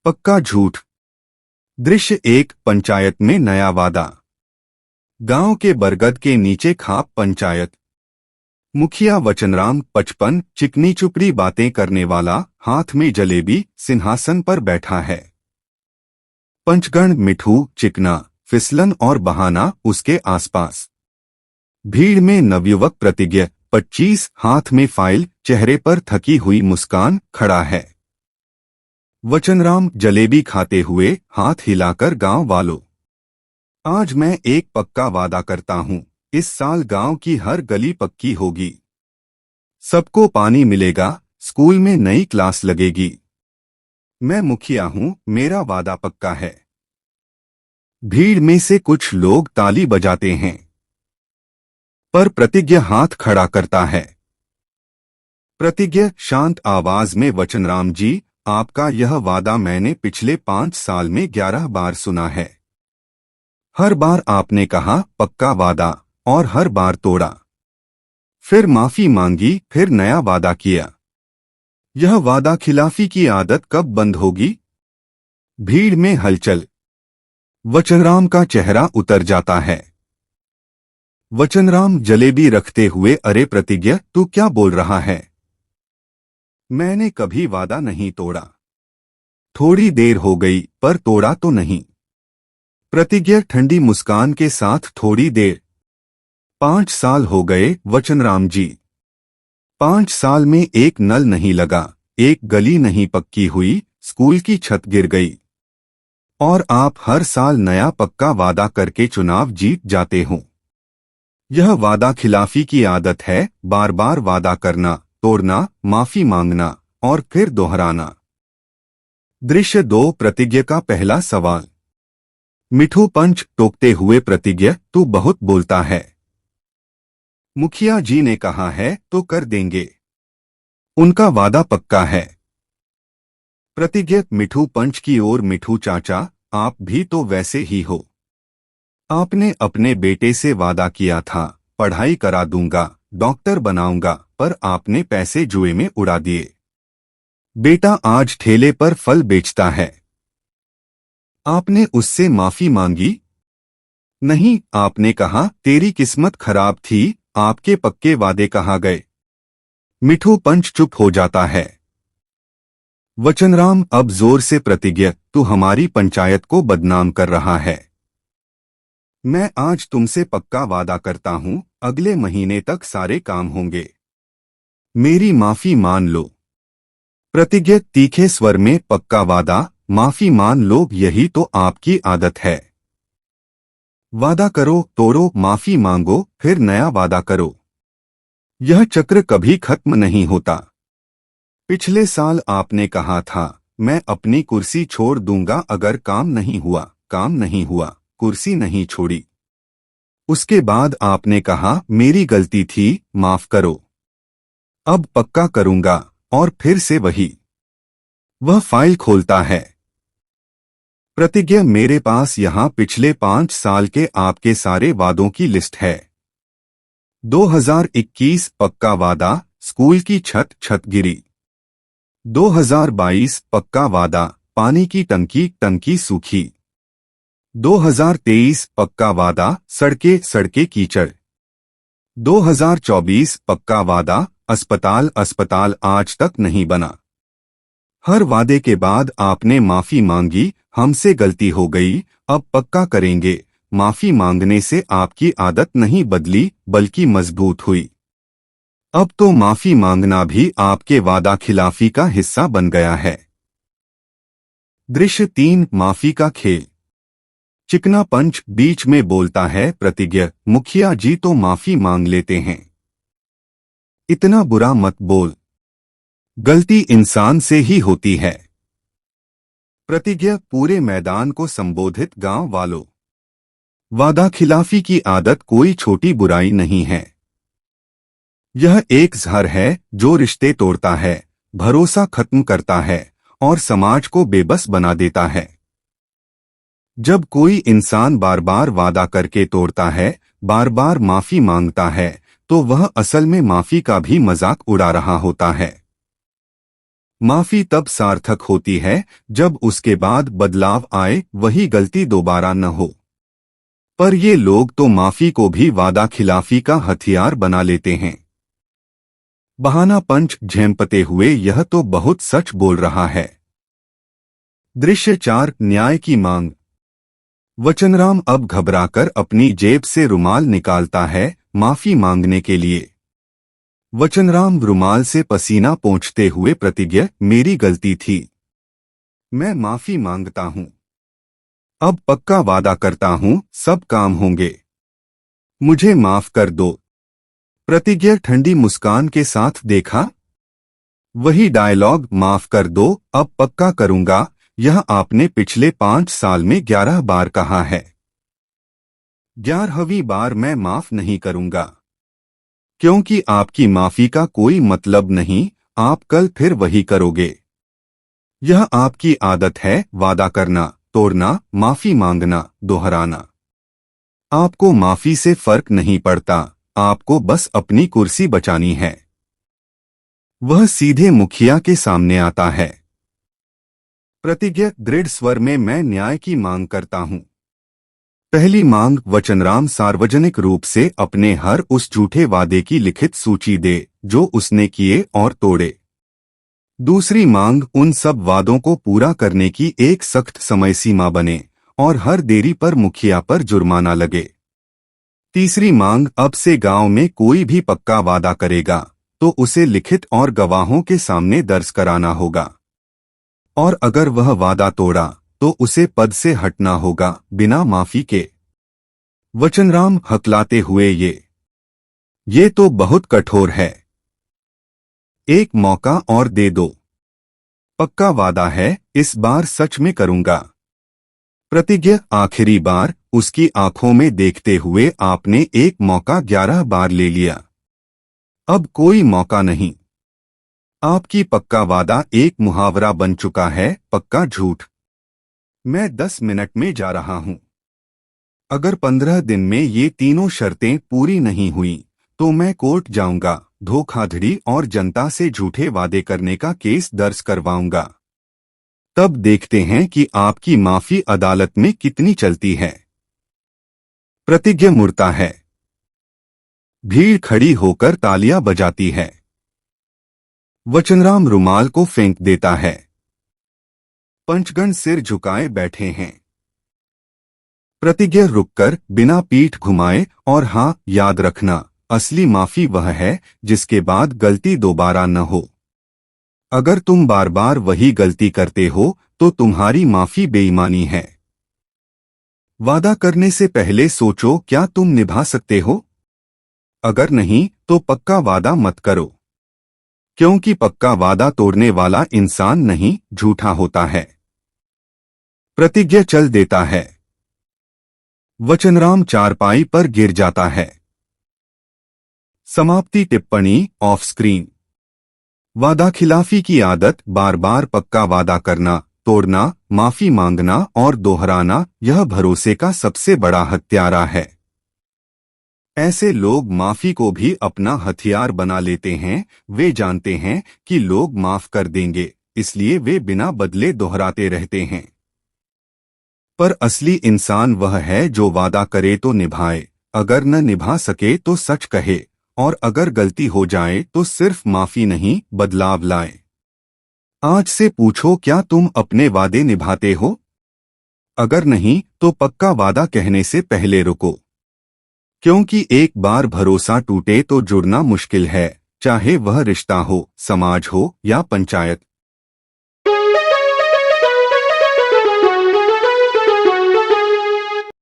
पक्का झूठ। दृश्य एक, पंचायत में नया वादा। गांव के बरगद के नीचे खाप पंचायत। मुखिया वचनराम 55 चिकनी चुपड़ी बातें करने वाला, हाथ में जलेबी, सिंहासन पर बैठा है। पंचगण मिठू, चिकना, फिसलन और बहाना उसके आसपास। भीड़ में नवयुवक प्रतिज्ञा 25 हाथ में फाइल, चेहरे पर थकी हुई मुस्कान खड़ा है। वचनराम जलेबी खाते हुए हाथ हिलाकर, गांव वालों, आज मैं एक पक्का वादा करता हूं, इस साल गांव की हर गली पक्की होगी। सबको पानी मिलेगा, स्कूल में नई क्लास लगेगी। मैं मुखिया हूं, मेरा वादा पक्का है। भीड़ में से कुछ लोग ताली बजाते हैं, पर प्रतिज्ञा हाथ खड़ा करता है। प्रतिज्ञा शांत आवाज में, वचनराम जी, आपका यह वादा मैंने पिछले 5 साल में 11 बार सुना है। हर बार आपने कहा पक्का वादा, और हर बार तोड़ा। फिर माफी मांगी, फिर नया वादा किया। यह वादा खिलाफी की आदत कब बंद होगी? भीड़ में हलचल। वचनराम का चेहरा उतर जाता है। वचनराम जलेबी रखते हुए, अरे प्रतिज्ञा, तू क्या बोल रहा है? मैंने कभी वादा नहीं तोड़ा। थोड़ी देर हो गई, पर तोड़ा तो नहीं। प्रतिज्ञा ठंडी मुस्कान के साथ, थोड़ी देर? 5 साल हो गए वचनराम जी। 5 साल में एक नल नहीं लगा, एक गली नहीं पक्की हुई, स्कूल की छत गिर गई। और आप हर साल नया पक्का वादा करके चुनाव जीत जाते हो। यह वादा खिलाफी की आदत है, बार बार वादा करना, तोड़ना, माफी मांगना और फिर दोहराना। दृश्य 2, प्रतिज्ञा का पहला सवाल। मिठू पंच टोकते हुए, प्रतिज्ञा, तू बहुत बोलता है। मुखिया जी ने कहा है तो कर देंगे। उनका वादा पक्का है। प्रतिज्ञा मिठू पंच की ओर, मिठू चाचा, आप भी तो वैसे ही हो। आपने अपने बेटे से वादा किया था, पढ़ाई करा दूंगा, डॉक्टर बनाऊंगा, पर आपने पैसे जुए में उड़ा दिए। बेटा आज ठेले पर फल बेचता है। आपने उससे माफी मांगी? नहीं, आपने कहा तेरी किस्मत खराब थी, आपके पक्के वादे कहाँ गए? मिठू पंच चुप हो जाता है। वचनराम अब जोर से, प्रतिज्ञा, तू हमारी पंचायत को बदनाम कर रहा है। मैं आज तुमसे पक्का वादा करता हूं, अगले महीने तक सारे काम होंगे। मेरी माफी मान लो। प्रतिज्ञा तीखे स्वर में, पक्का वादा, माफी मान लो, यही तो आपकी आदत है। वादा करो, तोड़ो, माफी मांगो, फिर नया वादा करो। यह चक्र कभी खत्म नहीं होता। पिछले साल आपने कहा था, मैं अपनी कुर्सी छोड़ दूंगा अगर काम नहीं हुआ। काम नहीं हुआ, कुर्सी नहीं छोड़ी। उसके बाद आपने कहा, मेरी गलती थी, माफ करो। अब पक्का करूंगा, और फिर से वही। वह फाइल खोलता है। प्रतिज्ञा, मेरे पास यहां पिछले 5 साल के आपके सारे वादों की लिस्ट है। 2021 पक्का वादा, स्कूल की छत गिरी। 2022 पक्का वादा, पानी की टंकी सूखी। 2023 पक्का वादा, सड़कें कीचड़। 2024 पक्का वादा, अस्पताल आज तक नहीं बना। हर वादे के बाद आपने माफी मांगी, हमसे गलती हो गई, अब पक्का करेंगे। माफी मांगने से आपकी आदत नहीं बदली, बल्कि मजबूत हुई। अब तो माफी मांगना भी आपके वादा खिलाफी का हिस्सा बन गया है। दृश्य 3, माफी का खेल। चिकना पंच बीच में बोलता है, प्रतिज्ञा, मुखिया जी तो माफी मांग लेते हैं। इतना बुरा मत बोल। गलती इंसान से ही होती है। प्रतिज्ञा पूरे मैदान को संबोधित, गांव वालों, वादा खिलाफी की आदत कोई छोटी बुराई नहीं है। यह एक जहर है जो रिश्ते तोड़ता है, भरोसा खत्म करता है और समाज को बेबस बना देता है। जब कोई इंसान बार बार वादा करके तोड़ता है, बार बार माफी मांगता है, तो वह असल में माफी का भी मजाक उड़ा रहा होता है। माफी तब सार्थक होती है जब उसके बाद बदलाव आए, वही गलती दोबारा न हो। पर ये लोग तो माफी को भी वादा खिलाफी का हथियार बना लेते हैं। बहाना पंच झेंपते हुए यह तो बहुत सच बोल रहा है। दृश्य 4, न्याय की मांग। वचनराम अब घबराकर अपनी जेब से रुमाल निकालता है माफी मांगने के लिए। वचनराम रुमाल से पसीना पोंछते हुए प्रतिज्ञा, मेरी गलती थी, मैं माफी मांगता हूं। अब पक्का वादा करता हूं सब काम होंगे, मुझे माफ कर दो। प्रतिज्ञा ठंडी मुस्कान के साथ देखा। वही डायलॉग, माफ कर दो, अब पक्का करूंगा, यह आपने पिछले 5 साल में 11 बार कहा है। 11वीं बार मैं माफ नहीं करूंगा, क्योंकि आपकी माफी का कोई मतलब नहीं, आप कल फिर वही करोगे। यह आपकी आदत है, वादा करना, तोड़ना, माफी मांगना, दोहराना। आपको माफी से फर्क नहीं पड़ता, आपको बस अपनी कुर्सी बचानी है। वह सीधे मुखिया के सामने आता है। प्रतिज्ञा दृढ़ स्वर में, मैं न्याय की मांग करता हूं। पहली मांग, वचनराम सार्वजनिक रूप से अपने हर उस झूठे वादे की लिखित सूची दे जो उसने किए और तोड़े। दूसरी मांग, उन सब वादों को पूरा करने की एक सख्त समय सीमा बने और हर देरी पर मुखिया पर जुर्माना लगे। तीसरी मांग, अब से गांव में कोई भी पक्का वादा करेगा तो उसे लिखित और गवाहों के सामने दर्ज कराना होगा, और अगर वह वादा तोड़ा तो उसे पद से हटना होगा बिना माफी के। वचनराम हकलाते हुए, ये तो बहुत कठोर है, एक मौका और दे दो, पक्का वादा है, इस बार सच में करूंगा। प्रतिज्ञा आखिरी बार उसकी आंखों में देखते हुए, आपने एक मौका 11 बार ले लिया, अब कोई मौका नहीं। आपकी पक्का वादा एक मुहावरा बन चुका है, पक्का झूठ। मैं 10 मिनट में जा रहा हूं। अगर 15 दिन में ये तीनों शर्तें पूरी नहीं हुई तो मैं कोर्ट जाऊंगा, धोखाधड़ी और जनता से झूठे वादे करने का केस दर्ज करवाऊंगा। तब देखते हैं कि आपकी माफी अदालत में कितनी चलती है। प्रतिज्ञा मुड़ता है। भीड़ खड़ी होकर तालियां बजाती है। वचनराम रुमाल को फेंक देता है। पंचगण सिर झुकाए बैठे हैं। प्रतिज्ञा रुककर बिना पीठ घुमाए, और हाँ, याद रखना, असली माफी वह है जिसके बाद गलती दोबारा न हो। अगर तुम बार बार वही गलती करते हो तो तुम्हारी माफी बेईमानी है। वादा करने से पहले सोचो, क्या तुम निभा सकते हो? अगर नहीं तो पक्का वादा मत करो, क्योंकि पक्का वादा तोड़ने वाला इंसान नहीं, झूठा होता है। प्रतिज्ञा चल देता है। वचनराम चारपाई पर गिर जाता है। समाप्ति टिप्पणी ऑफ स्क्रीन। वादा खिलाफी की आदत, बार बार पक्का वादा करना, तोड़ना, माफी मांगना और दोहराना, यह भरोसे का सबसे बड़ा हत्यारा है। ऐसे लोग माफी को भी अपना हथियार बना लेते हैं। वे जानते हैं कि लोग माफ कर देंगे, इसलिए वे बिना बदले दोहराते रहते हैं। पर असली इंसान वह है जो वादा करे तो निभाए, अगर न निभा सके तो सच कहे, और अगर गलती हो जाए तो सिर्फ माफी नहीं, बदलाव लाए। आज से पूछो, क्या तुम अपने वादे निभाते हो? अगर नहीं तो पक्का वादा कहने से पहले रुको, क्योंकि एक बार भरोसा टूटे तो जुड़ना मुश्किल है, चाहे वह रिश्ता हो, समाज हो या पंचायत।